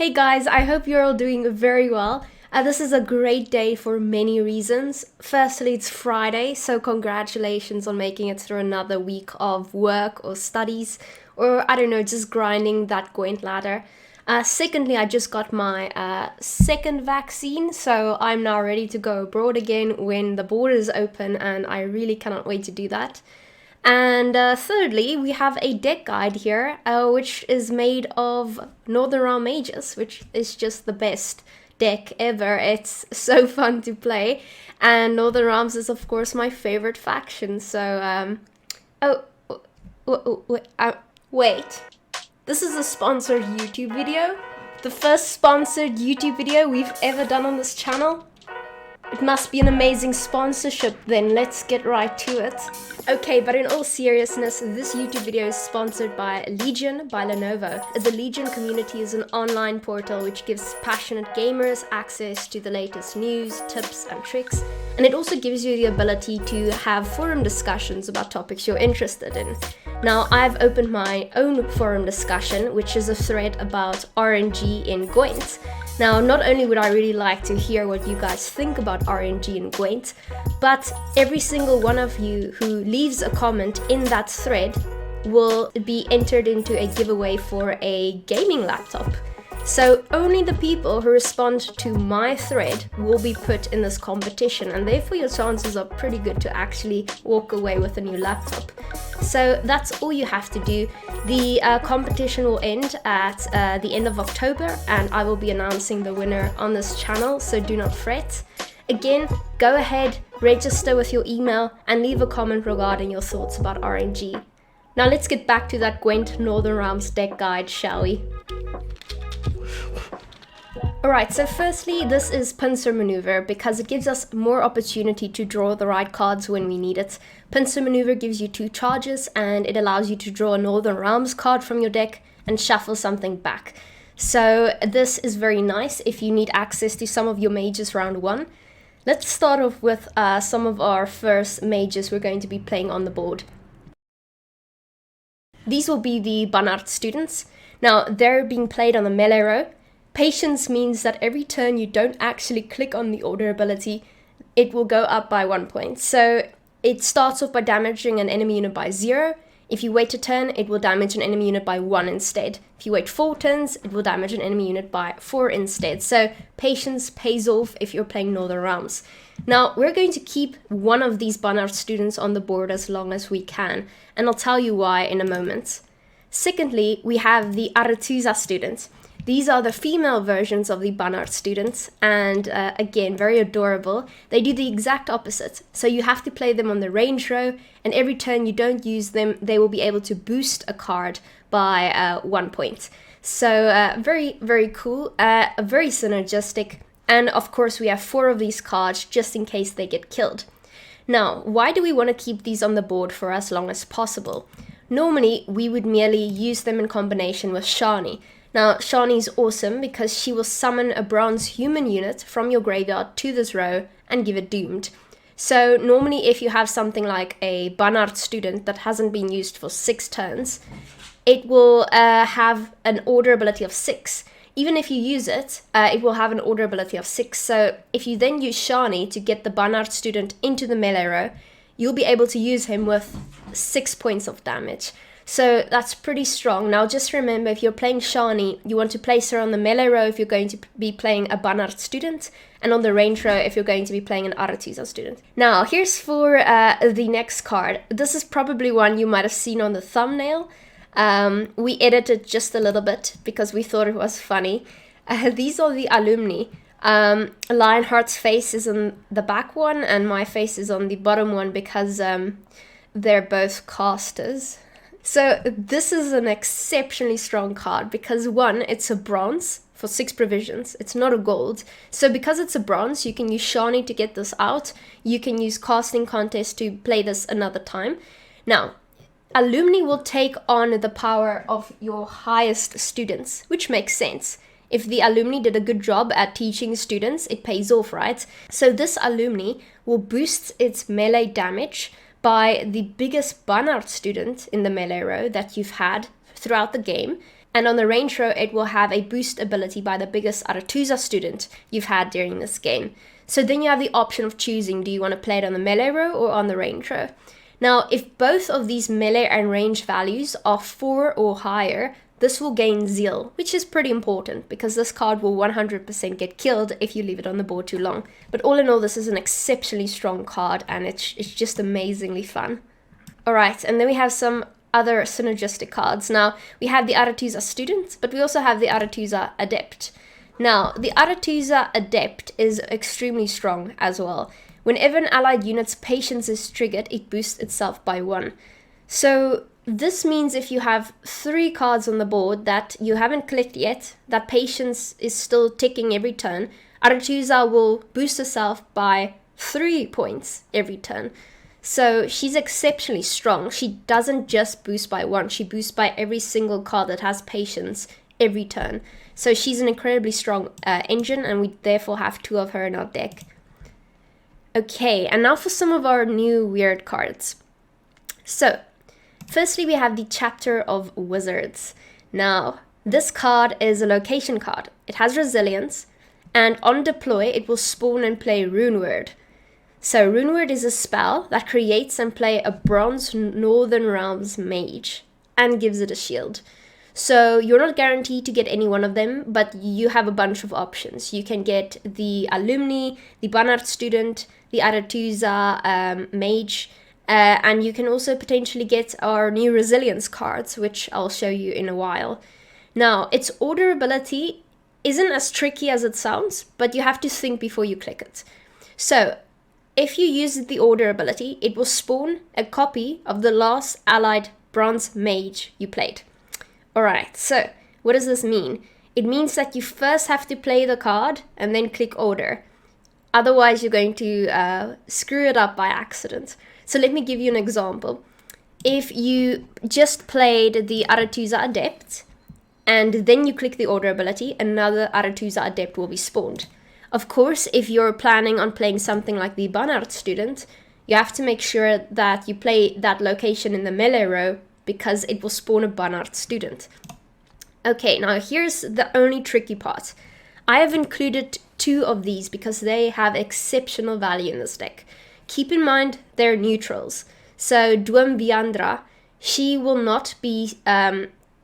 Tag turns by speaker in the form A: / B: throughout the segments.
A: Hey guys, I hope you're all doing very well. This is a great day for many reasons. Firstly, it's Friday, so congratulations on making it through another week of work or studies, or I don't know, just grinding that Gwent ladder. Secondly, I just got my second vaccine, so I'm now ready to go abroad again when the borders open, and I really cannot wait to do that. And thirdly, we have a deck guide here, which is made of Northern Realm Mages, which is just the best deck ever. It's so fun to play, and Northern Realms is of course my favorite faction. So, wait, this is a sponsored YouTube video, the first sponsored YouTube video we've ever done on this channel. It must be an amazing sponsorship, then let's get right to it. Okay, but in all seriousness, this YouTube video is sponsored by Legion by Lenovo. The Legion community is an online portal which gives passionate gamers access to the latest news, tips and tricks, and it also gives you the ability to have forum discussions about topics you're interested in. Now, I've opened my own forum discussion, which is a thread about RNG in Gwent. Now, not only would I really like to hear what you guys think about RNG in Gwent, but every single one of you who leaves a comment in that thread will be entered into a giveaway for a gaming laptop. So only the people who respond to my thread will be put in this competition, and therefore your chances are pretty good to actually walk away with a new laptop. So that's all you have to do. The competition will end at the end of October, and I will be announcing the winner on this channel, so do not fret. Again, go ahead, register with your email, and leave a comment regarding your thoughts about RNG. Now let's get back to that Gwent Northern Realms deck guide, shall we? Alright, so firstly, this is Pincer Maneuver because it gives us more opportunity to draw the right cards when we need it. Pincer Maneuver gives you 2 charges, and it allows you to draw a Northern Realms card from your deck and shuffle something back. So this is very nice if you need access to some of your mages round 1. Let's start off with some of our first mages we're going to be playing on the board. These will be the Banart students. Now, they're being played on the melee row. Patience means that every turn you don't actually click on the order ability, it will go up by 1 point. So it starts off by damaging an enemy unit by 0. If you wait a turn, it will damage an enemy unit by 1 instead. If you wait 4 turns, it will damage an enemy unit by 4 instead. So patience pays off if you're playing Northern Realms. Now, we're going to keep one of these Banart students on the board as long as we can, and I'll tell you why in a moment. Secondly, we have the Aretuza students. These are the female versions of the Banart students, and again, very adorable. They do the exact opposite. So you have to play them on the range row, and every turn you don't use them, they will be able to boost a card by 1 point. So very, very cool, very synergistic. And of course, we have 4 of these cards just in case they get killed. Now, why do we want to keep these on the board for as long as possible? Normally, we would merely use them in combination with Shani. Now, Shani is awesome because she will summon a bronze human unit from your graveyard to this row and give it doomed. So normally if you have something like a Banart student that hasn't been used for 6 turns, it will have an order ability of 6. Even if you use it, it will have an order ability of 6. So if you then use Shani to get the Banart student into the melee row, you'll be able to use him with 6 points of damage. So that's pretty strong. Now just remember, if you're playing Shani, you want to place her on the melee row if you're going to be playing a Banart student, and on the range row if you're going to be playing an Aretuza student. Now here's for the next card. This is probably one you might have seen on the thumbnail. We edited just a little bit because we thought it was funny. These are the alumni. Lionheart's face is on the back one and my face is on the bottom one because they're both casters. So this is an exceptionally strong card because 1, it's a bronze for 6 provisions. It's not a gold. So because it's a bronze, you can use Shani to get this out. You can use Casting Contest to play this another time. Now, alumni will take on the power of your highest students, which makes sense. If the alumni did a good job at teaching students, it pays off, right? So this alumni will boost its melee damage by the biggest Banart student in the melee row that you've had throughout the game, And on the range row, it will have a boost ability by the biggest Aretuza student you've had during this game. So then you have the option of choosing, do you want to play it on the melee row or on the range row? Now, if both of these melee and range values are 4 or higher, this will gain Zeal, which is pretty important because this card will 100% get killed if you leave it on the board too long. But all in all, this is an exceptionally strong card and it's just amazingly fun. Alright, and then we have some other synergistic cards. Now, we have the Aretuza Student, but we also have the Aretuza Adept. Now, the Aretuza Adept is extremely strong as well. Whenever an allied unit's patience is triggered, it boosts itself by 1. So this means if you have 3 cards on the board that you haven't clicked yet, that patience is still ticking every turn, Aretuza will boost herself by 3 points every turn. So she's exceptionally strong. She doesn't just boost by 1, she boosts by every single card that has patience every turn. So she's an incredibly strong engine, and we therefore have 2 of her in our deck. Okay, and now for some of our new weird cards. So, firstly we have the Chapter of Wizards. Now, this card is a location card. It has resilience, and on deploy it will spawn and play Rune Word. So Rune Word is a spell that creates and play a bronze Northern Realms mage and gives it a shield. So you're not guaranteed to get any one of them, but you have a bunch of options. You can get the Alumni, the Barnard Student, the Aretuza mage, and you can also potentially get our new Resilience cards, which I'll show you in a while. Now, its order ability isn't as tricky as it sounds, but you have to think before you click it. So, if you use the order ability, it will spawn a copy of the last allied bronze mage you played. Alright, so what does this mean? It means that you first have to play the card and then click order. Otherwise, you're going to screw it up by accident. So let me give you an example. If you just played the Aretuza Adept and then you click the order ability, another Aretuza Adept will be spawned. Of course, if you're planning on playing something like the Barnard Student, you have to make sure that you play that location in the melee row because it will spawn a Barnard Student. Okay, now here's the only tricky part. I have included 2 of these because they have exceptional value in this deck. Keep in mind they're neutrals. So Dwim Viandra, she will not be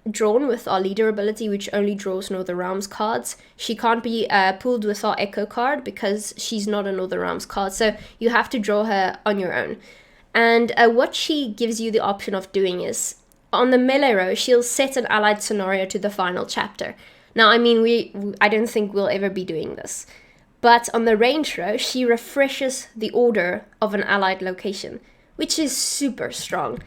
A: drawn with our leader ability, which only draws Northern Realms cards. She can't be pulled with our Echo card because she's not a Northern Realms card, so you have to draw her on your own. And what she gives you the option of doing is, on the melee row, she'll set an allied scenario to the final chapter. Now, I mean, I don't think we'll ever be doing this. But on the range row, she refreshes the order of an allied location, which is super strong.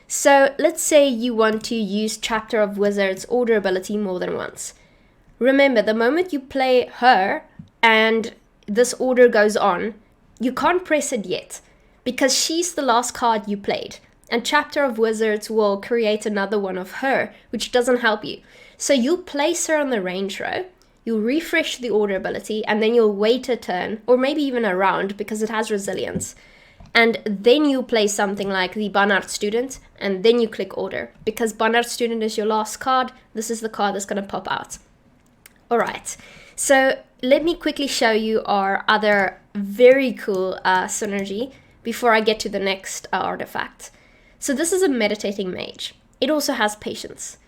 A: So let's say you want to use Chapter of Wizards order ability more than once. Remember, the moment you play her and this order goes on, you can't press it yet because she's the last card you played. And Chapter of Wizards will create another one of her, which doesn't help you. So you'll place her on the range row, you'll refresh the order ability, and then you'll wait a turn, or maybe even a round because it has resilience. And then you play something like the Barnard Student, and then you click order. Because Barnard Student is your last card, this is the card that's going to pop out. Alright, so let me quickly show you our other very cool synergy before I get to the next artifact. So this is a Meditating Mage. It also has patience.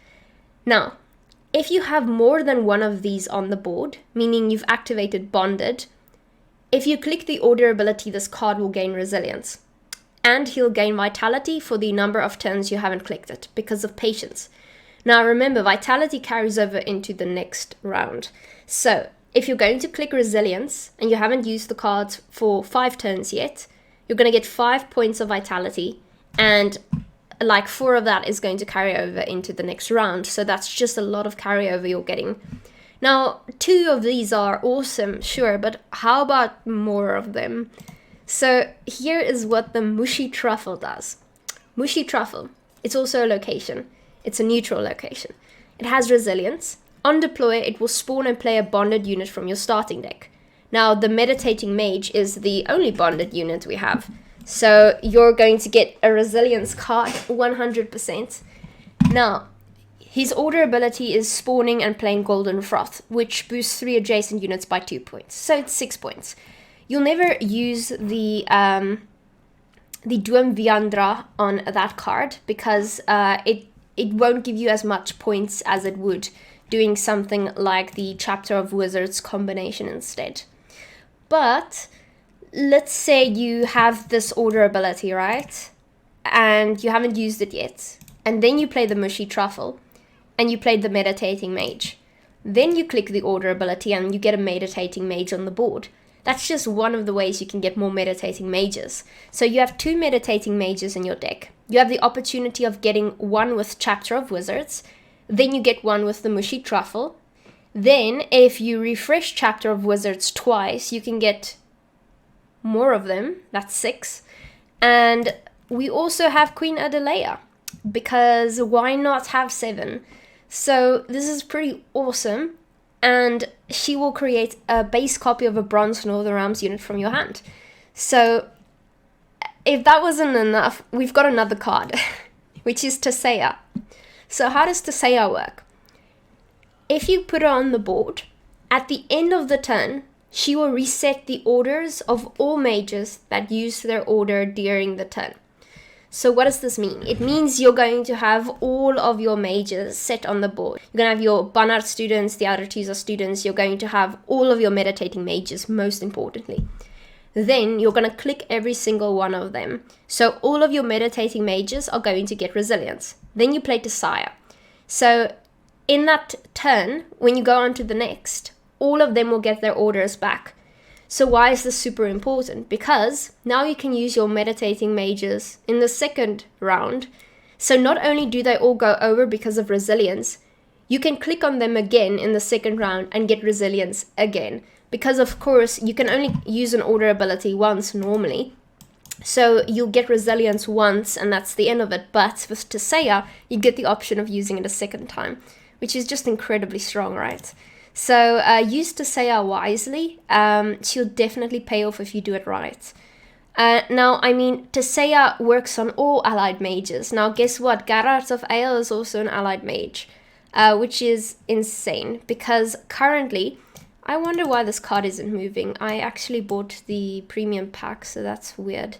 A: Now, if you have more than one of these on the board, meaning you've activated Bonded, if you click the order ability, this card will gain resilience. And he'll gain vitality for the number of turns you haven't clicked it, because of patience. Now remember, vitality carries over into the next round. So, if you're going to click resilience, and you haven't used the cards for 5 turns yet, you're going to get 5 points of vitality, and like 4 of that is going to carry over into the next round. So that's just a lot of carryover you're getting. Now, 2 of these are awesome, sure, but how about more of them? So here is what the Mushi Truffle does. Mushi Truffle, it's also a location. It's a neutral location. It has resilience. On deploy, it will spawn and play a bonded unit from your starting deck. Now, the Meditating Mage is the only bonded unit we have. So you're going to get a resilience card, 100%. Now, His order ability is spawning and playing Golden Froth, which boosts 3 adjacent units by 2 points. So it's 6 points. You'll never use the Duam Viandra on that card because it won't give you as much points as it would doing something like the Chapter of Wizards combination instead. But let's say you have this order ability, right? And you haven't used it yet. And then you play the Mushi Truffle and you played the Meditating Mage. Then you click the order ability and you get a Meditating Mage on the board. That's just one of the ways you can get more Meditating Mages. So you have 2 Meditating Mages in your deck. You have the opportunity of getting one with Chapter of Wizards. Then you get one with the Mushi Truffle. Then, if you refresh Chapter of Wizards twice, you can get more of them. That's 6. And we also have Queen Adelea, because why not have 7? So this is pretty awesome. And she will create a base copy of a Bronze Northern Realms unit from your hand. So if that wasn't enough, we've got another card, which is Tisea. So how does Tisea work? If you put her on the board, at the end of the turn, she will reset the orders of all mages that use their order during the turn. So what does this mean? It means you're going to have all of your mages set on the board. You're going to have your Barnard students, the Aretusa students. You're going to have all of your Meditating Mages, most importantly. Then you're going to click every single one of them. So all of your Meditating Mages are going to get resilience. Then you play Tisea. So in that turn, when you go on to the next, all of them will get their orders back. So why is this super important? Because now you can use your Meditating Mages in the second round. So not only do they all go over because of resilience, you can click on them again in the second round and get resilience again. Because of course, you can only use an order ability once normally. So you'll get resilience once and that's the end of it. But with Tisea, you get the option of using it a second time, which is just incredibly strong, right? So use Tisea wisely. She'll definitely pay off if you do it right. Now, I mean, Tisea works on all allied mages. Now, guess what? Gerard of Ale is also an allied mage, which is insane because currently, I wonder why this card isn't moving. I actually bought the premium pack, so that's weird.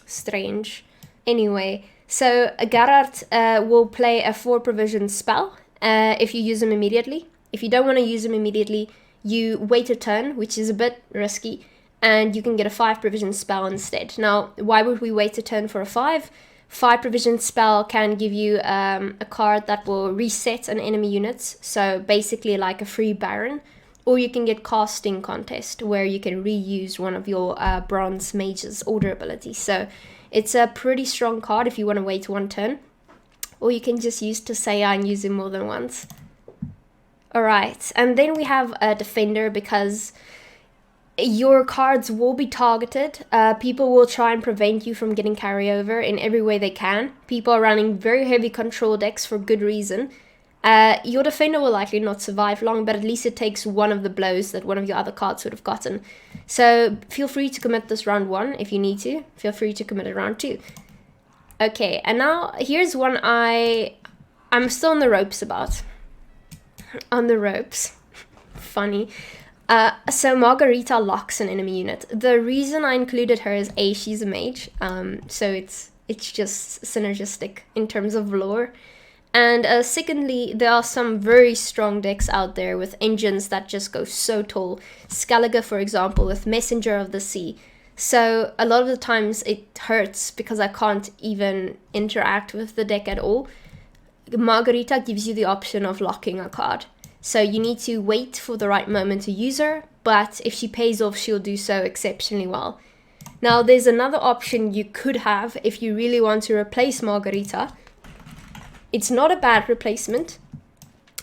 A: Strange. Anyway, so Gerard will play a 4 provision spell. If you use them immediately. If you don't want to use them immediately, you wait a turn, which is a bit risky, and you can get a 5 provision spell instead. Now, why would we wait a turn for a 5? 5 provision spell can give you a card that will reset an enemy units, so basically like a free Baron, or you can get Casting Contest, where you can reuse one of your Bronze Mage's order abilities. So it's a pretty strong card if you want to wait 1 turn. Or you can just use Tisea and use it more than once. Alright, and then we have a Defender because your cards will be targeted. People will try and prevent you from getting carryover in every way they can. People are running very heavy control decks for good reason. Your Defender will likely not survive long, but at least it takes one of the blows that one of your other cards would have gotten. So feel free to commit this round 1 if you need to. Feel free to commit it round 2. Okay, and now here's one I'm still on the ropes about. On the ropes. Funny. So Margarita locks an enemy unit. The reason I included her is A, she's a mage. So it's just synergistic in terms of lore. And secondly, there are some very strong decks out there with engines that just go so tall. Skellige, for example, with Messenger of the Sea. So a lot of the times it hurts because I can't even interact with the deck at all. Margarita gives you the option of locking a card. So you need to wait for the right moment to use her, but if she pays off, she'll do so exceptionally well. Now there's another option you could have if you really want to replace Margarita. It's not a bad replacement.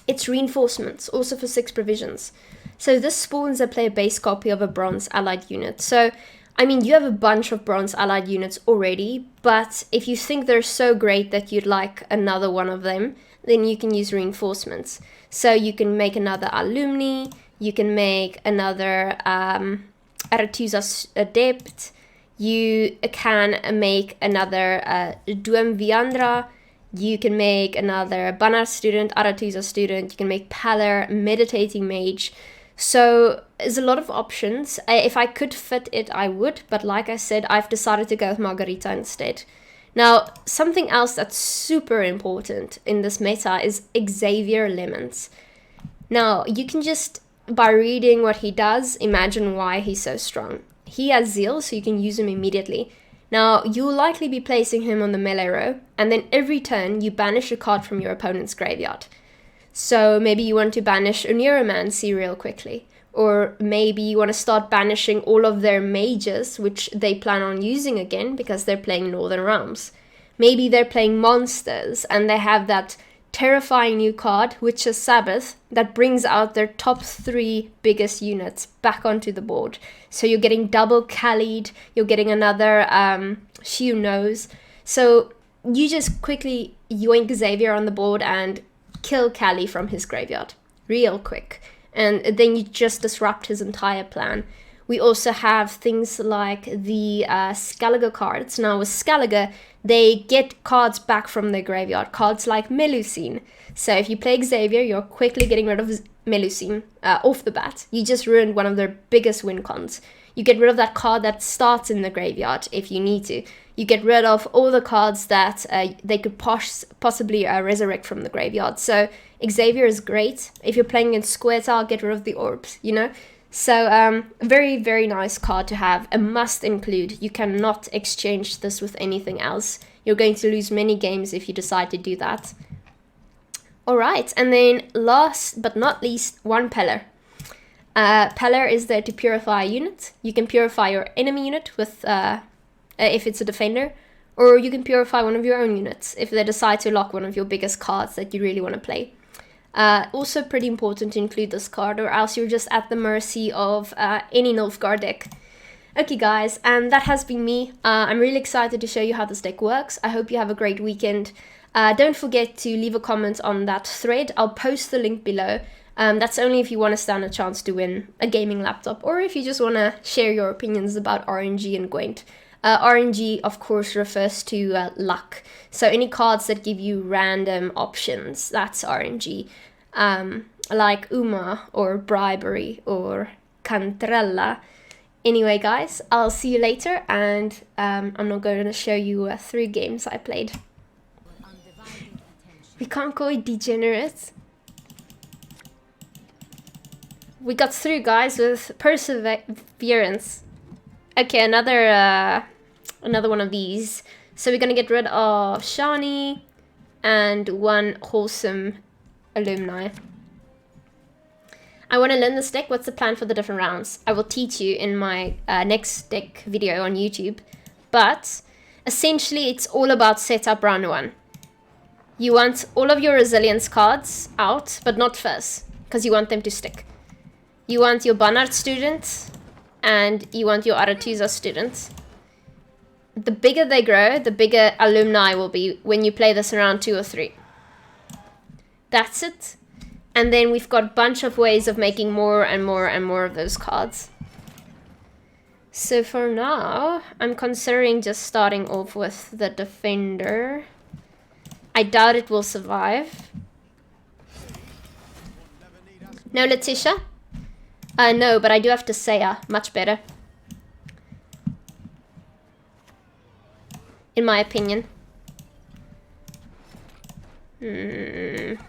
A: It's Reinforcements, also for 6 provisions. So this spawns a player base copy of a Bronze allied unit. So I mean, you have a bunch of Bronze allied units already, but if you think they're so great that you'd like another one of them, then you can use Reinforcements. So you can make another Alumni, you can make another Aretusa Adept, you can make another Duam Viandra, You can make another Banner student, Aretusa student. You can make Paler, Meditating Mage. So there's a lot of options. If I could fit it, I would. But like I said, I've decided to go with Margarita instead. Now, something else that's super important in this meta is Xavier Lemons. Now, you can just, by reading what he does, imagine why he's so strong. He has Zeal, so you can use him immediately. Now, you'll likely be placing him on the melee row, and then every turn you banish a card from your opponent's graveyard. So maybe you want to banish Neuromancy real quickly, or maybe you want to start banishing all of their mages, which they plan on using again because they're playing Northern Realms. Maybe they're playing monsters, and they have that terrifying new card, which is Sabbath, that brings out their top 3 biggest units back onto the board. So you're getting double Khalid, you're getting another Shiu Nose. So you just quickly yoink Xavier on the board and kill Kali from his graveyard real quick. And then you just disrupt his entire plan. We also have things like the Skellige cards. Now with Skellige, they get cards back from their graveyard. Cards like Melusine. So if you play Xavier, you're quickly getting rid of Melusine off the bat. You just ruined one of their biggest win cons. You get rid of that card that starts in the graveyard if you need to. You get rid of all the cards that they could possibly resurrect from the graveyard. So Xavier is great. If you're playing in Squirtle, get rid of the orbs, you know? So very, very nice card to have. A must include. You cannot exchange this with anything else. You're going to lose many games if you decide to do that. Alright, and then last but not least, one Peller. Peller is there to purify a unit. You can purify your enemy unit with if it's a defender, or you can purify one of your own units if they decide to lock one of your biggest cards that you really want to play. Also pretty important to include this card, or else you're just at the mercy of any Nilfgaard deck. Okay guys, and that has been me. I'm really excited to show you how this deck works. I hope you have a great weekend. Don't forget to leave a comment on that thread. I'll post the link below. That's only if you want to stand a chance to win a gaming laptop, or if you just want to share your opinions about RNG and Gwent. RNG, of course, refers to luck. So any cards that give you random options, that's RNG. Like Uma, or Bribery, or Cantrella. Anyway, guys, I'll see you later, and I'm not going to show you 3 games I played. We can't call it degenerate. We got through, guys, with perseverance. Okay, another one of these. So we're gonna get rid of Shani and 1 wholesome alumni. I want to learn this deck. What's the plan for the different rounds? I will teach you in my next deck video on YouTube. But essentially, it's all about setup round 1. You want all of your resilience cards out, but not first, because you want them to stick. You want your Barnard student, and you want your Aretusa student. The bigger they grow, the bigger alumni will be when you play this around 2 or 3. That's it. And then we've got a bunch of ways of making more and more and more of those cards. So for now, I'm considering just starting off with the defender. I doubt it will survive. No Letitia? No, but I do have to say much better. In my opinion. Okay,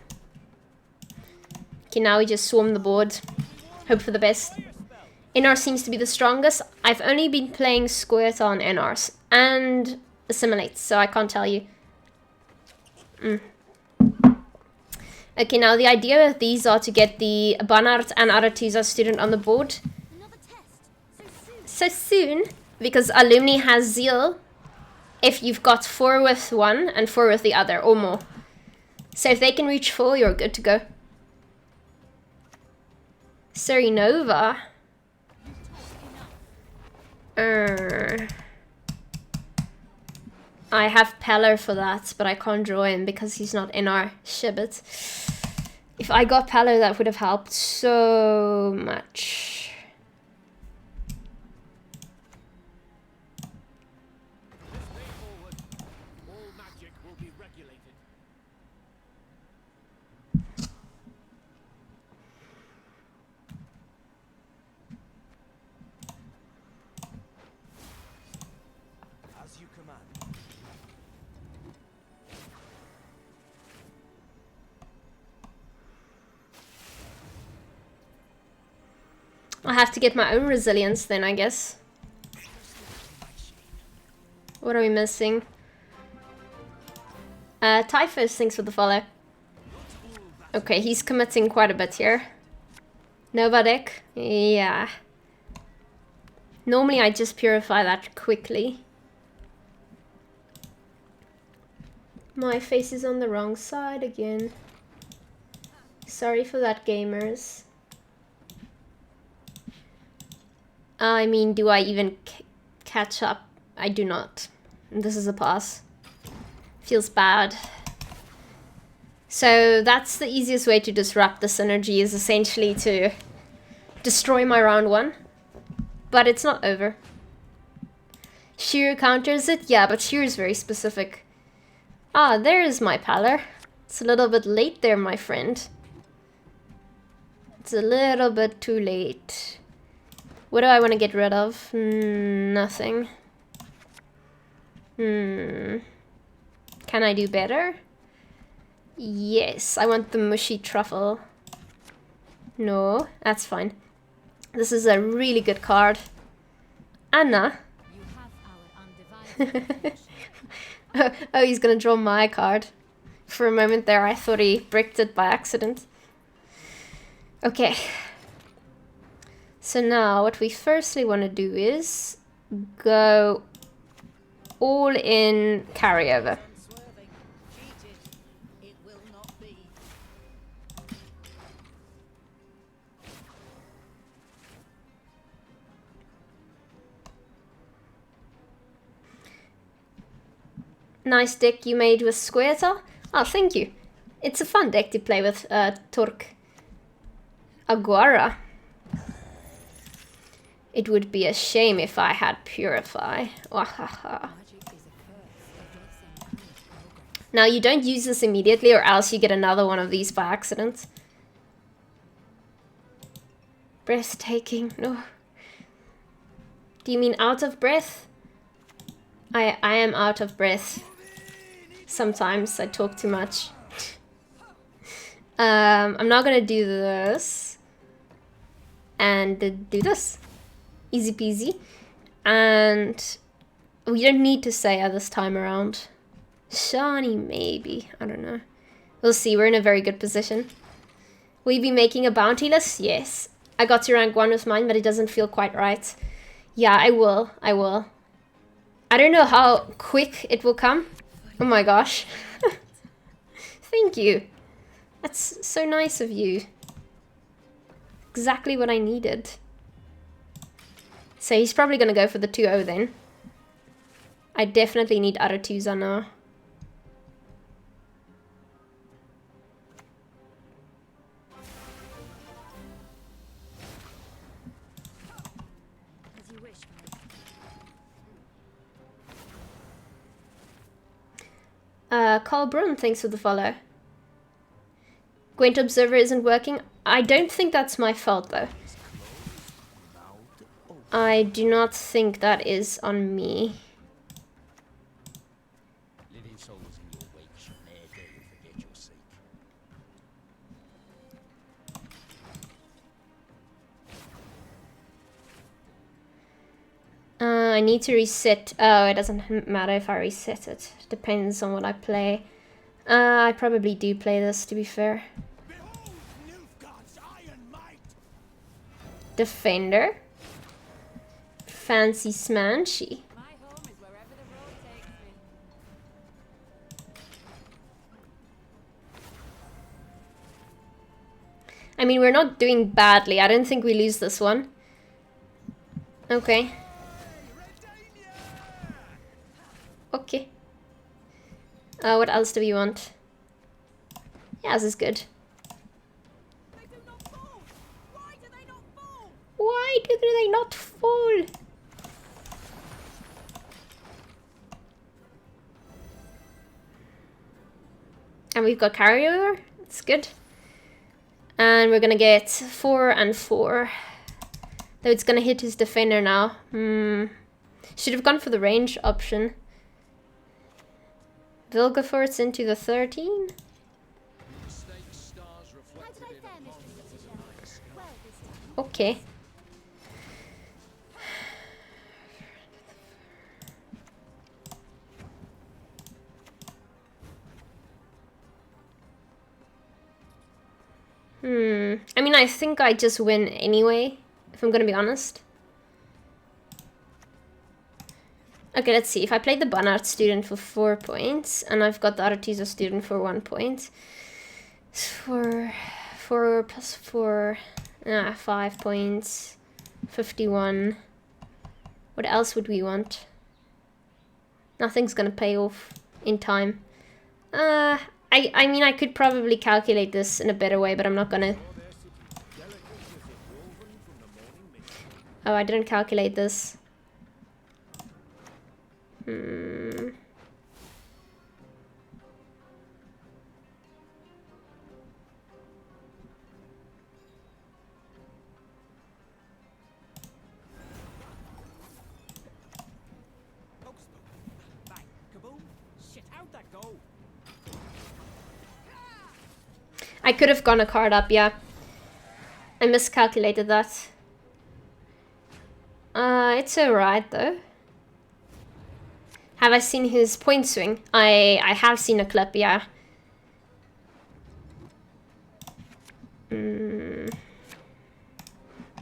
A: now we just swarm the board. Hope for the best. NR seems to be the strongest. I've only been playing Squirtle on NRs and Assimilate, so I can't tell you. Okay, now the idea of these are to get the Barnard and Aretusa student on the board. So soon, because Alumni has Zeal. If you've got 4 with one and 4 with the other, or more. So if they can reach 4, you're good to go. Serenova. I have Peller for that, but I can't draw him because he's not in our Shibbit. If I got Peller, that would have helped so much.
B: As you command.
A: I'll have to get my own resilience then, I guess. What are we missing? Typhus, thanks for the follow. Okay, he's committing quite a bit here. Nova deck? Yeah. Normally I just purify that quickly. My face is on the wrong side again. Sorry for that, gamers. I mean, do I even catch up? I do not. This is a pass. Feels bad. So that's the easiest way to disrupt the synergy, is essentially to destroy my round 1. But it's not over. Sheer counters it? Yeah, but Sheer is very specific. Ah, there is my Pallor. It's a little bit late there, my friend. It's a little bit too late. What do I want to get rid of? Nothing. Can I do better? Yes, I want the Mushi Truffle. No, that's fine. This is a really good card. Anna. Oh, he's gonna draw my card. For a moment there, I thought he bricked it by accident. Okay. So now, what we firstly want to do is go all in carryover. Nice deck you made with Squirtle. Oh, thank you. It's a fun deck to play with Torque. Aguara. It would be a shame if I had Purify. Now you don't use this immediately or else you get another one of these by accident. Breathtaking. No. Do you mean out of breath? I am out of breath. Sometimes I talk too much. I'm not gonna do this. And do this. Easy peasy. And we don't need to Saya this time around. Shani, maybe. I don't know. We'll see. We're in a very good position. Will you be making a bounty list? Yes. I got to rank 1 with mine, but it doesn't feel quite right. Yeah, I will. I will. I don't know how quick it will come. Oh my gosh. Thank you. That's so nice of you. Exactly what I needed. So he's probably going to go for the 2-0 then. I definitely need other 2s on now. Carl Brun, thanks for the follow. Gwent Observer isn't working. I don't think that's my fault though. I do not think that is on me. I need to reset. Oh, it doesn't matter if I reset it. Depends on what I play. I probably do play this, to be fair. Defender. Fancy Smanchy. I mean, we're not doing badly. I don't think we lose this one. Okay. Okay. What else do we want? Yeah, this is good. Why do they not fall? And we've got carryover. That's good. And we're gonna get 4 and 4. Though it's gonna hit his defender now. Should have gone for the range option. Vilgefortz into the 13. Okay. I mean, I think I just win anyway, if I'm gonna be honest. Okay, let's see. If I play the Barnard student for 4 points, and I've got the Artizo student for 1 point, 4 plus 4, 5 points, 51. What else would we want? Nothing's gonna pay off in time. I mean, I could probably calculate this in a better way, but I'm not gonna. Oh, I didn't calculate this. I could have gone a card up, yeah. I miscalculated that. It's alright though. Have I seen his point swing? I have seen a clip, yeah.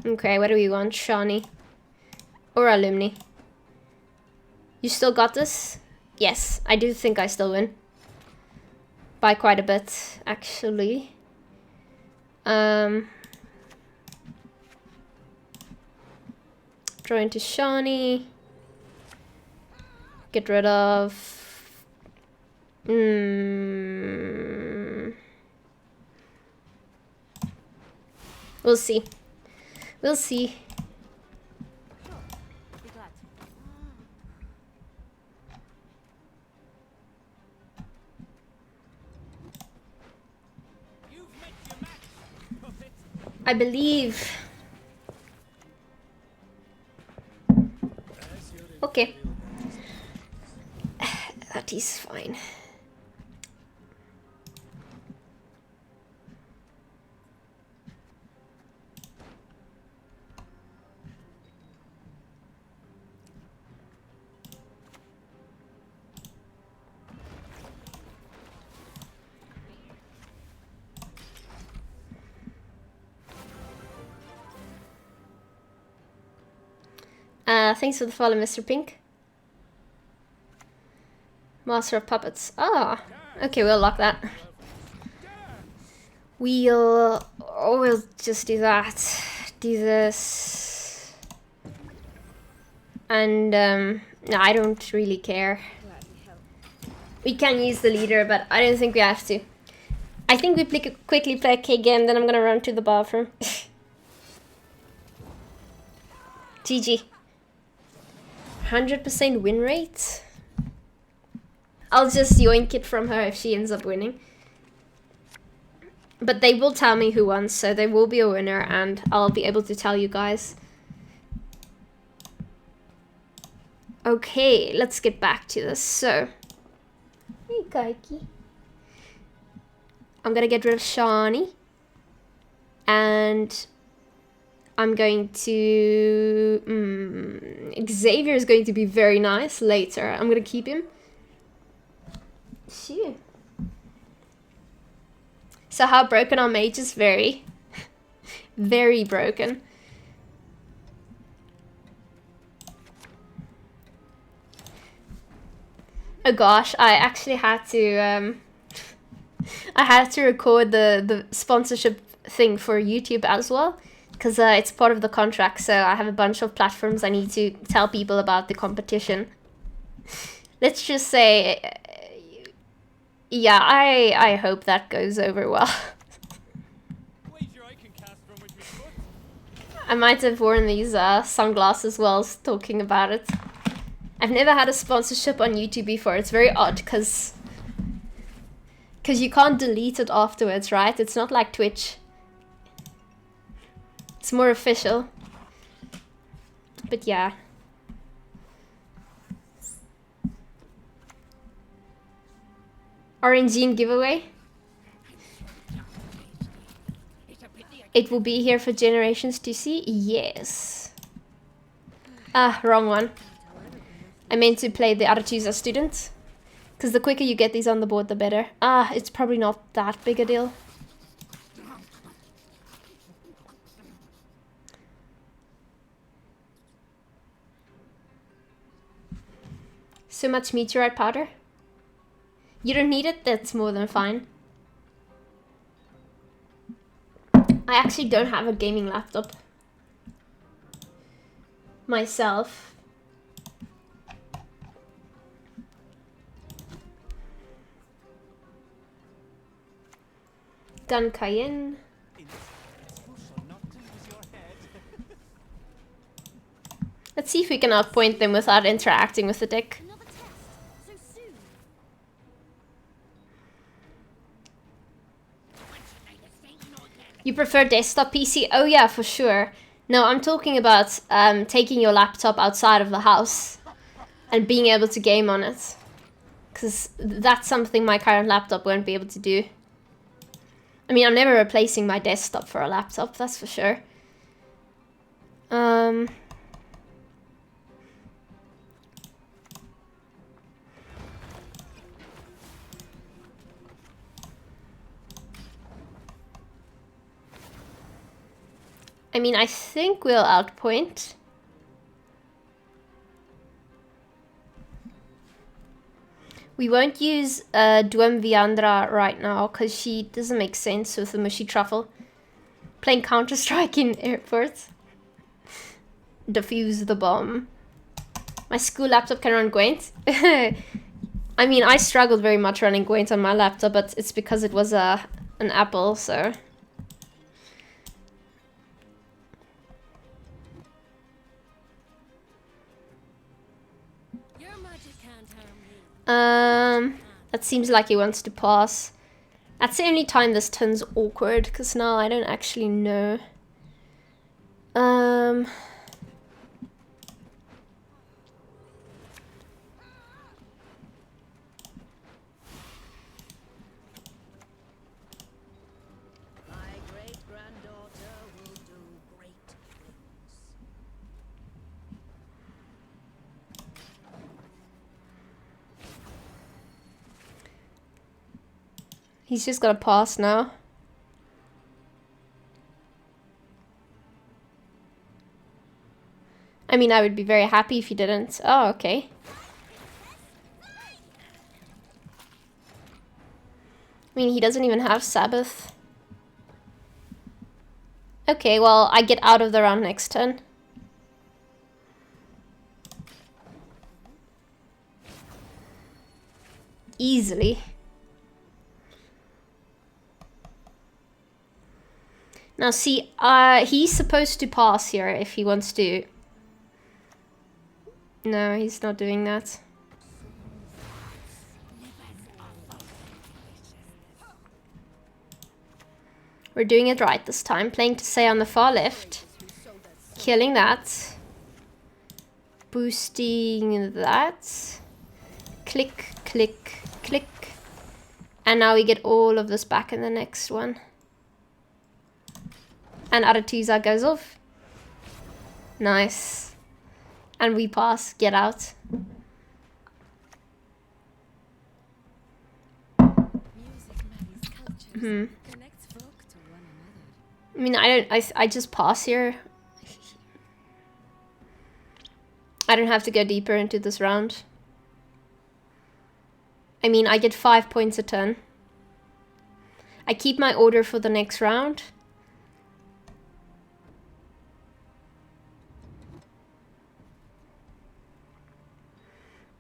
A: Okay, what do we want? Shawnee. Or Alumni? You still got this? Yes, I do think I still win. By quite a bit, actually. Draw into Shawnee. Get rid of... We'll see. We'll see. I believe. Okay. That is fine. Thanks for the follow, Mr. Pink. Master of Puppets. Ah, okay, we'll lock that. We'll just do that. Do this. And, no, I don't really care. We can use the leader, but I don't think we have to. I think we quickly play a K game, then I'm gonna run to the bathroom. GG. 100% win rate? I'll just yoink it from her if she ends up winning. But they will tell me who won, so there will be a winner and I'll be able to tell you guys. Okay, let's get back to this. So, hey Kaiki. I'm gonna get rid of Shawnee. And I'm going to... Xavier is going to be very nice later. I'm gonna keep him. Shit. So how broken are mages? Very. Very broken. Oh gosh, I actually had to... I had to record the sponsorship thing for YouTube as well. Because it's part of the contract, so I have a bunch of platforms I need to tell people about the competition. Let's just say, yeah, I hope that goes over well. I might have worn these sunglasses whilst talking about it. I've never had a sponsorship on YouTube before. It's very odd, because you can't delete it afterwards, right? It's not like Twitch. It's more official. But yeah. Orangine giveaway. It will be here for generations to see? Yes. Ah, wrong one. I meant to play the other two as students. Because the quicker you get these on the board, the better. Ah, it's probably not that big a deal. So much meteorite powder? You don't need it? That's more than fine. I actually don't have a gaming laptop myself. Gun Cayenne. Let's see if we can outpoint them without interacting with the deck. You prefer desktop PC? Oh yeah, for sure. No, I'm talking about taking your laptop outside of the house and being able to game on it. Because that's something my current laptop won't be able to do. I mean, I'm never replacing my desktop for a laptop, that's for sure. I mean, I think we'll outpoint. We won't use Dwim Viandra right now because she doesn't make sense with the Mushi Truffle. Playing Counter-Strike in airports. Defuse the bomb. My school laptop can run Gwent. I mean, I struggled very much running Gwent on my laptop, but it's because it was an Apple, so... That seems like he wants to pass. That's the only time this turns awkward, because now I don't actually know. He's just gonna pass now. I mean, I would be very happy if he didn't. Oh, okay. I mean, he doesn't even have Sabbath. Okay, well, I get out of the round next turn. Easily. Now see, he's supposed to pass here if he wants to. No, he's not doing that. We're doing it right this time. Playing to say on the far left. Killing that. Boosting that. Click, click, click. And now we get all of this back in the next one. And Aratuza goes off. Nice. And we pass. Get out. I mean, I just pass here. I don't have to go deeper into this round. I mean, I get 5 points a turn. I keep my order for the next round.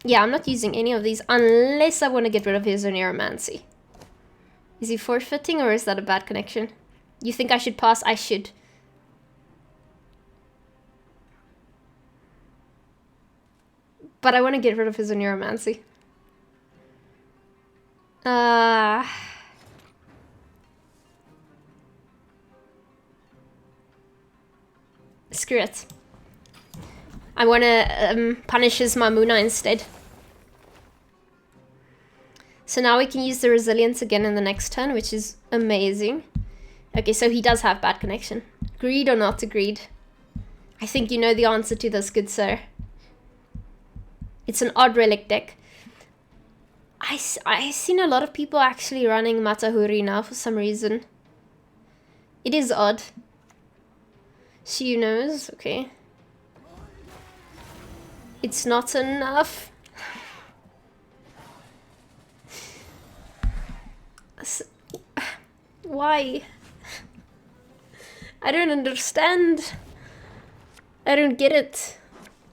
A: Yeah, I'm not using any of these unless I want to get rid of his Oneiromancy. Is he forfeiting or is that a bad connection? You think I should pass? I should. But I want to get rid of his Oneiromancy. Screw it. I want to punish his Mamuna instead. So now we can use the resilience again in the next turn, which is amazing. Okay, so he does have bad connection. Greed or not agreed? I think you know the answer to this, good sir. It's an odd relic deck. I've seen a lot of people actually running Matahuri now for some reason. It is odd. She knows, okay. It's not enough. Why? I don't understand. I don't get it.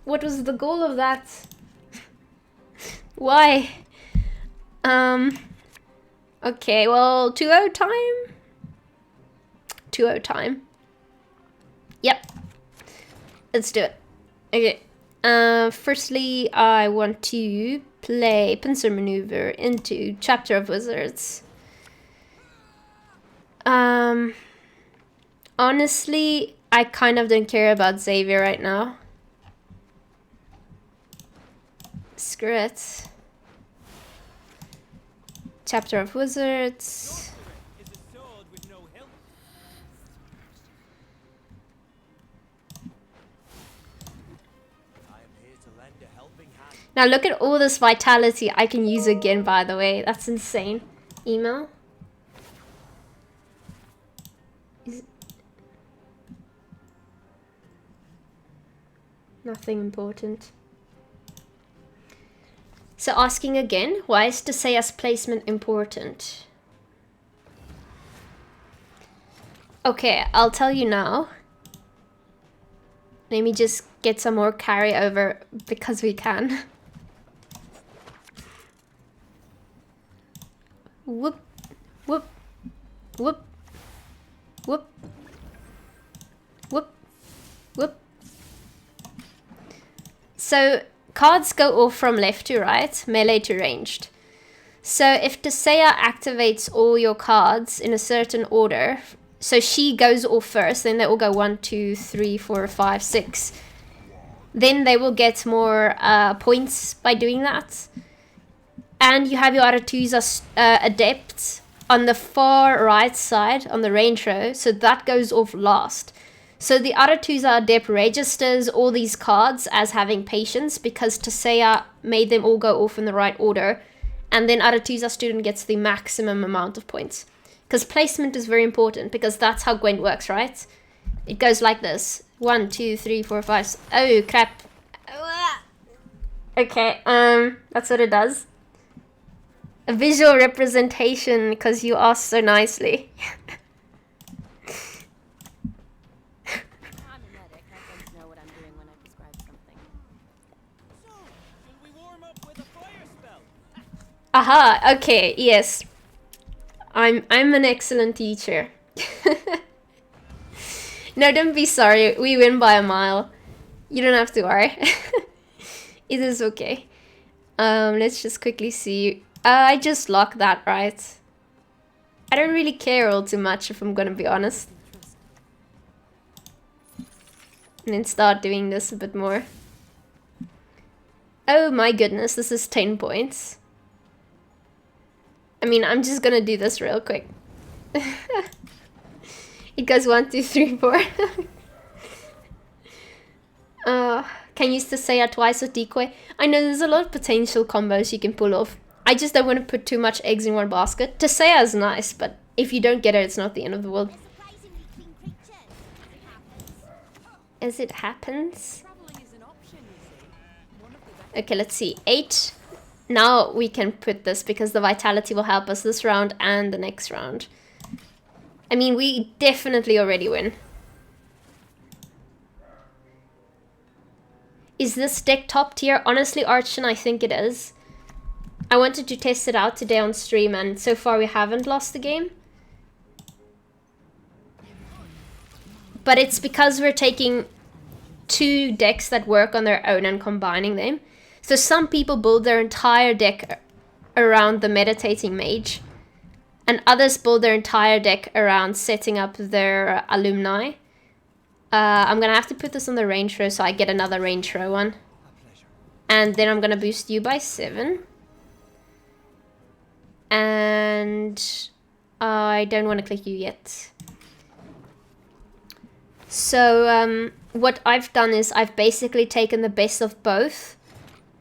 A: What was the goal of that? Why? Okay, well, 2-0 time? 2-0 time. Yep. Let's do it. Okay. Firstly, I want to play Pincer Maneuver into Chapter of Wizards. Honestly, I kind of don't care about Xavier right now. Screw it. Chapter of Wizards. Now look at all this vitality I can use again, by the way. That's insane. Email. Nothing important. So asking again, why is Teseia's placement important? Okay, I'll tell you now. Let me just get some more carryover because we can. Whoop, whoop, whoop, whoop, whoop, whoop. So cards go off from left to right, melee to ranged. So if Teseia activates all your cards in a certain order, so she goes off first, then they all go 1, 2, 3, 4, 5, 6. Then they will get more points by doing that. And you have your Aretusa Adept on the far right side, on the range row, so that goes off last. So the Aretusa Adept registers all these cards as having patience because Teseia made them all go off in the right order. And then Aretusa Student gets the maximum amount of points. Because placement is very important, because that's how Gwent works, right? It goes like this. 1, 2, 3, 4, 5. Oh, crap. Okay, that's what it does. A visual representation, because you asked so nicely. Aha, okay, yes. I'm an excellent teacher. No, don't be sorry. We win by a mile. You don't have to worry. It is okay. Let's just quickly see. I just locked that, right? I don't really care all too much, if I'm gonna be honest. And then start doing this a bit more. Oh my goodness, this is 10 points. I mean, I'm just gonna do this real quick. It goes 1, 2, 3, 4. Can use Teseia twice with decoy. I know there's a lot of potential combos you can pull off. I just don't want to put too much eggs in one basket. Teseia is nice, but if you don't get her, it's not the end of the world. As it happens. Okay, let's see. 8. Now we can put this because the vitality will help us this round and the next round. I mean, we definitely already win. Is this deck top tier? Honestly, Archon, I think it is. I wanted to test it out today on stream, and so far we haven't lost the game. But it's because we're taking 2 decks that work on their own and combining them. So some people build their entire deck around the Meditating Mage, and others build their entire deck around setting up their Alumni. I'm gonna have to put this on the range row so I get another range row one. And then I'm gonna boost you by 7. And I don't want to click you yet. So what I've done is I've basically taken the best of both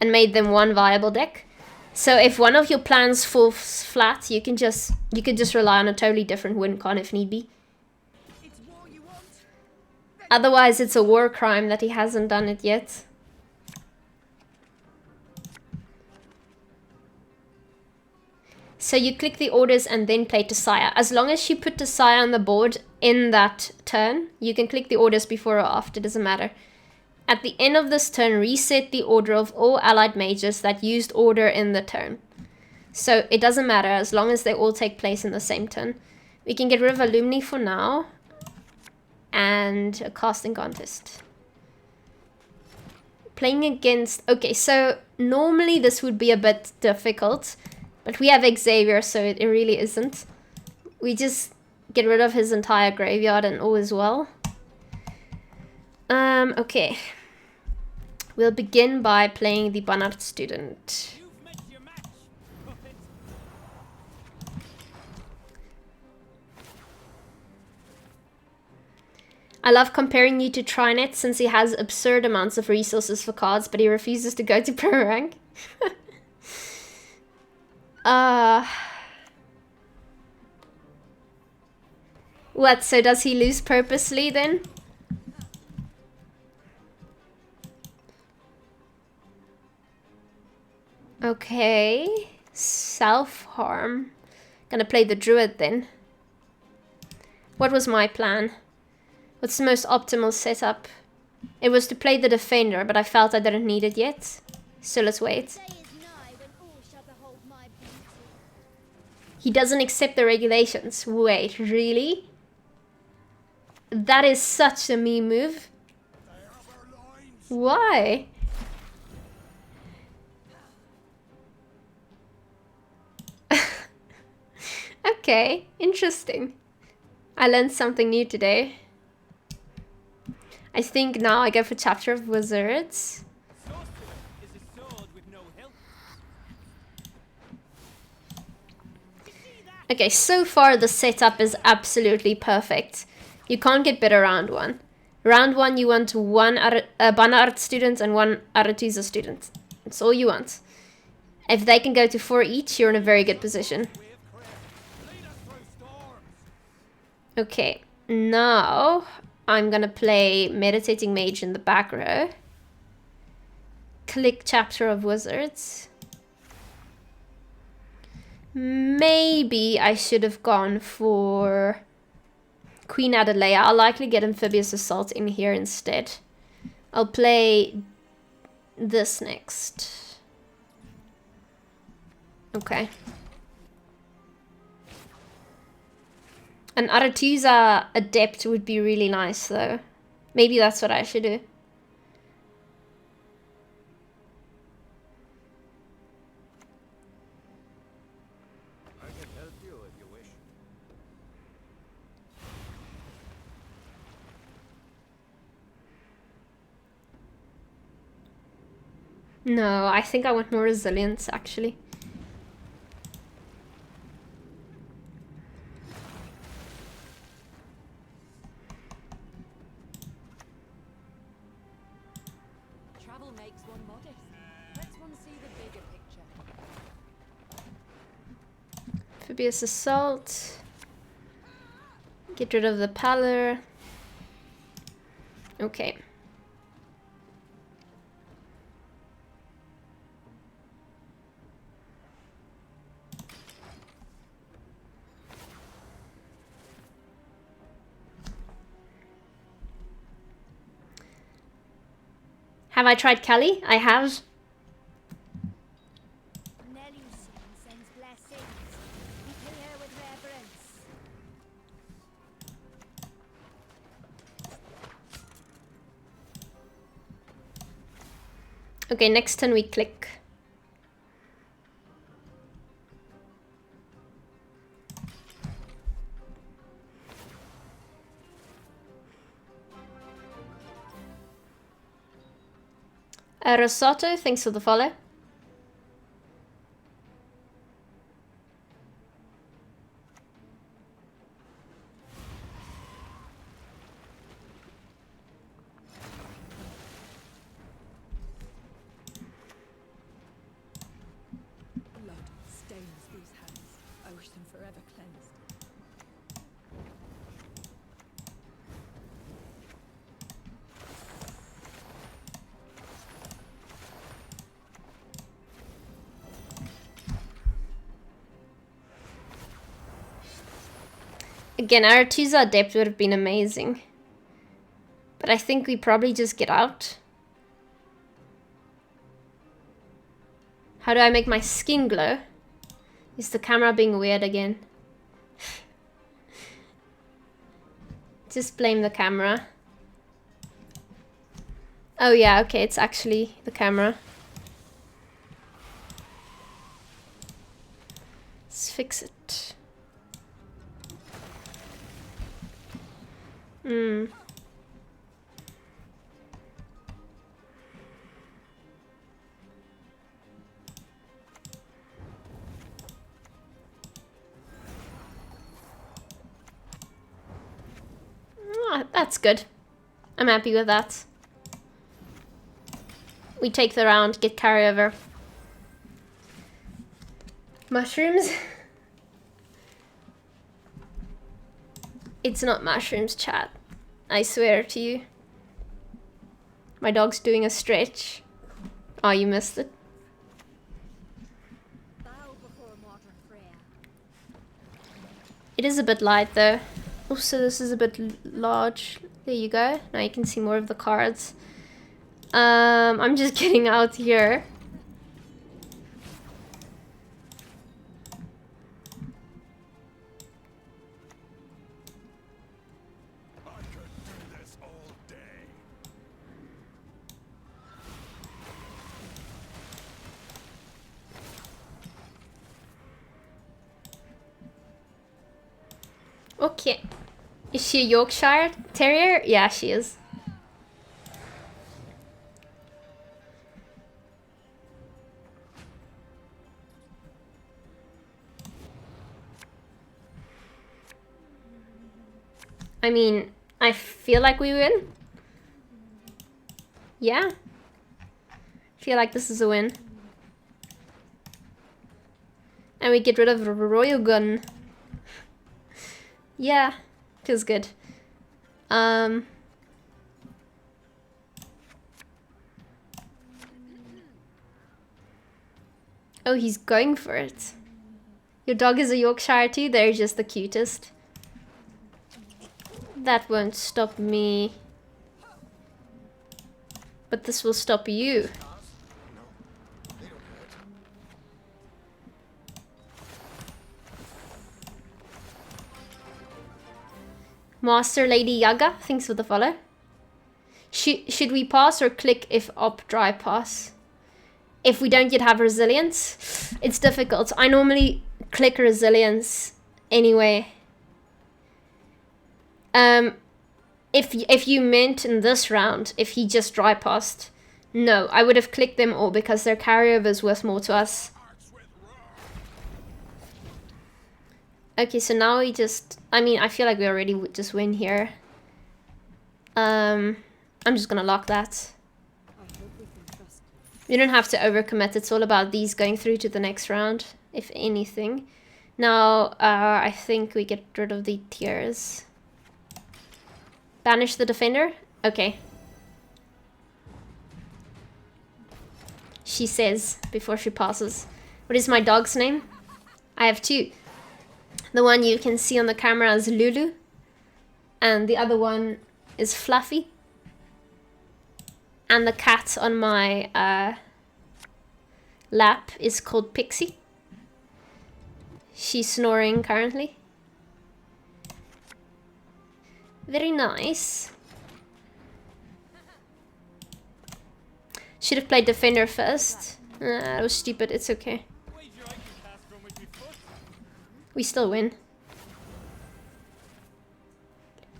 A: and made them one viable deck. So if one of your plans falls flat, you could just rely on a totally different win con if need be. Otherwise, it's a war crime that he hasn't done it yet. So you click the orders and then play Desire. As long as you put Desire on the board in that turn, you can click the orders before or after, doesn't matter. At the end of this turn, reset the order of all allied mages that used order in the turn. So it doesn't matter as long as they all take place in the same turn. We can get rid of Alumni for now. And a casting contest. Playing against... Okay, so normally this would be a bit difficult. But we have Xavier, so it really isn't. We just get rid of his entire graveyard and all is well. Okay. We'll begin by playing the Barnard student. I love comparing you to Trinet since he has absurd amounts of resources for cards, but he refuses to go to pro rank. What, so does he lose purposely then? Okay. Self-harm. Gonna play the druid then. What was my plan? What's the most optimal setup? It was to play the defender, but I felt I didn't need it yet. So let's wait. He doesn't accept the regulations. Wait, really? That is such a me move. Why? Okay, interesting. I learned something new today. I think now I go for Chapter of Wizards. Okay, so far the setup is absolutely perfect. You can't get better round 1. Round 1 you want one Barnard student and one Aretusa student. That's all you want. If they can go to 4 each, you're in a very good position. Okay, now I'm gonna play Meditating Mage in the back row. Click Chapter of Wizards. Maybe I should have gone for Queen Adelaia. I'll likely get Amphibious Assault in here instead. I'll play this next. Okay. An Aretusa Adept would be really nice though. Maybe that's what I should do. No, I think I want more resilience, actually.
B: Travel makes one modest. Lets one see the bigger picture.
A: Amphibious Assault. Get rid of the Pallor. Okay. Have I tried Kelly? I have.
B: Sends blessings. We kill her with reverence.
A: Okay, next turn we click. Rosato, thanks for the follow.
C: Blood stains these hands. I wish them forever cleansed.
A: Again, Arethusa Adept would have been amazing. But I think we probably just get out. How do I make my skin glow? Is the camera being weird again? Just blame the camera. Oh yeah, okay, it's actually the camera. Let's fix it. That's good. I'm happy with that. We take the round, get carryover. Mushrooms? It's not mushrooms, chat. I swear to you. My dog's doing a stretch. Oh, you missed it.
B: Bow before modern prayer.
A: It is a bit light though. Also, this is a bit large. There you go. Now you can see more of the cards. I'm just getting out here.
D: I could do this all day.
A: Okay. Is she a Yorkshire Terrier? Yeah, she is. I mean, I feel like we win. Yeah. I feel like this is a win. And we get rid of the royal gun. Yeah, feels good. Oh, he's going for it. Your dog is a Yorkshire too? They're just the cutest. That won't stop me. But this will stop you. Master Lady Yaga, thanks for the follow. Should we pass or click if op dry pass? If we don't yet have resilience, it's difficult. I normally click resilience anyway. If you meant in this round, if he just dry passed, no, I would have clicked them all because their carryover is worth more to us. Okay, so now we just, I mean, I feel like we already would just win here. I'm just gonna lock that.
C: I hope we can trust you.
A: You don't have to overcommit. It's all about these going through to the next round, if anything. Now, I think we get rid of the tiers. Banish the defender? Okay. She says before she passes. What is my dog's name? I have two. The one you can see on the camera is Lulu. And the other one is Fluffy. And the cat on my lap is called Pixie. She's snoring currently. Very nice. Should have played defender first. That was stupid, it's okay. We still win.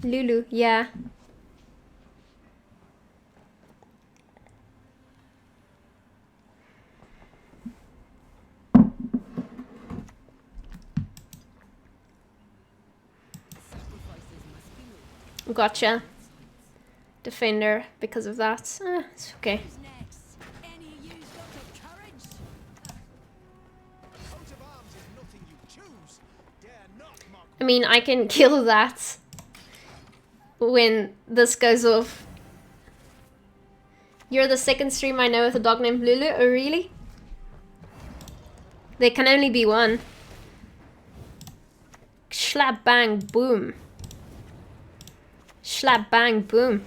A: Lulu, yeah. Gotcha. Defender because of that. It's okay.
B: Who's next? Any of you's got the courage?
D: Coat of arms is nothing you choose. Dare not mock
A: I mean, I can kill that when this goes off. You're the second stream I know with a dog named Lulu. Oh, really? There can only be one. Slap bang boom. Slap bang boom.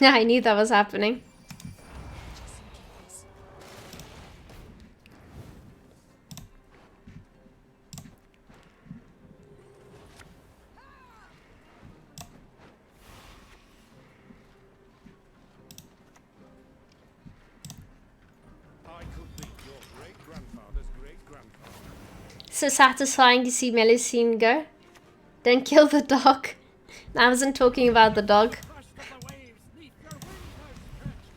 A: I knew that was happening.
D: I could be your great-grandfather's great-grandfather.
A: So satisfying to see Melusine go. Don't kill the dog. I wasn't talking about the dog.
D: Crushed of the waves, neath your wings outstretched.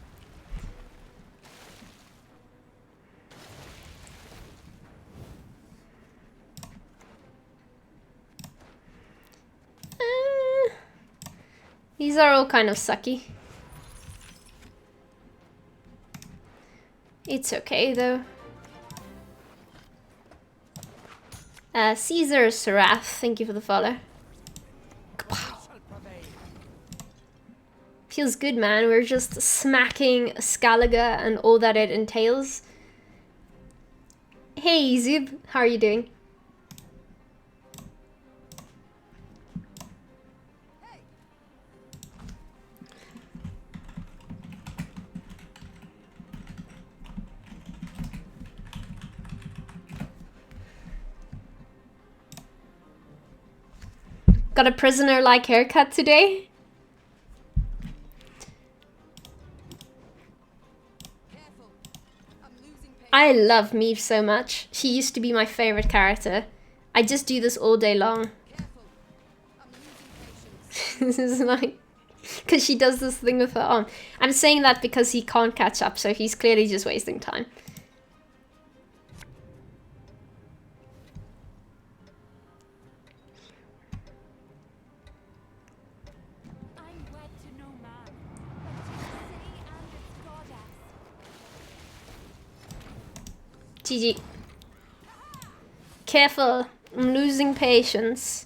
A: These are all kind of sucky. It's okay though. Caesar Sarath, thank you for the follow. Kapow. Feels good, man. We're just smacking Scalaga and all that it entails. Hey Zub, how are you doing? Got a prisoner-like haircut today?
C: Careful. I'm losing patience.
A: I love Meave so much. She used to be my favorite character. I just do this all day long.
C: Careful. I'm losing patience.
A: This is like... Because she does this thing with her arm. I'm saying that because he can't catch up, so he's clearly just wasting time.
B: I'm wed to no man, but to the sea and its goddess.
A: GG. Careful. I'm losing patience.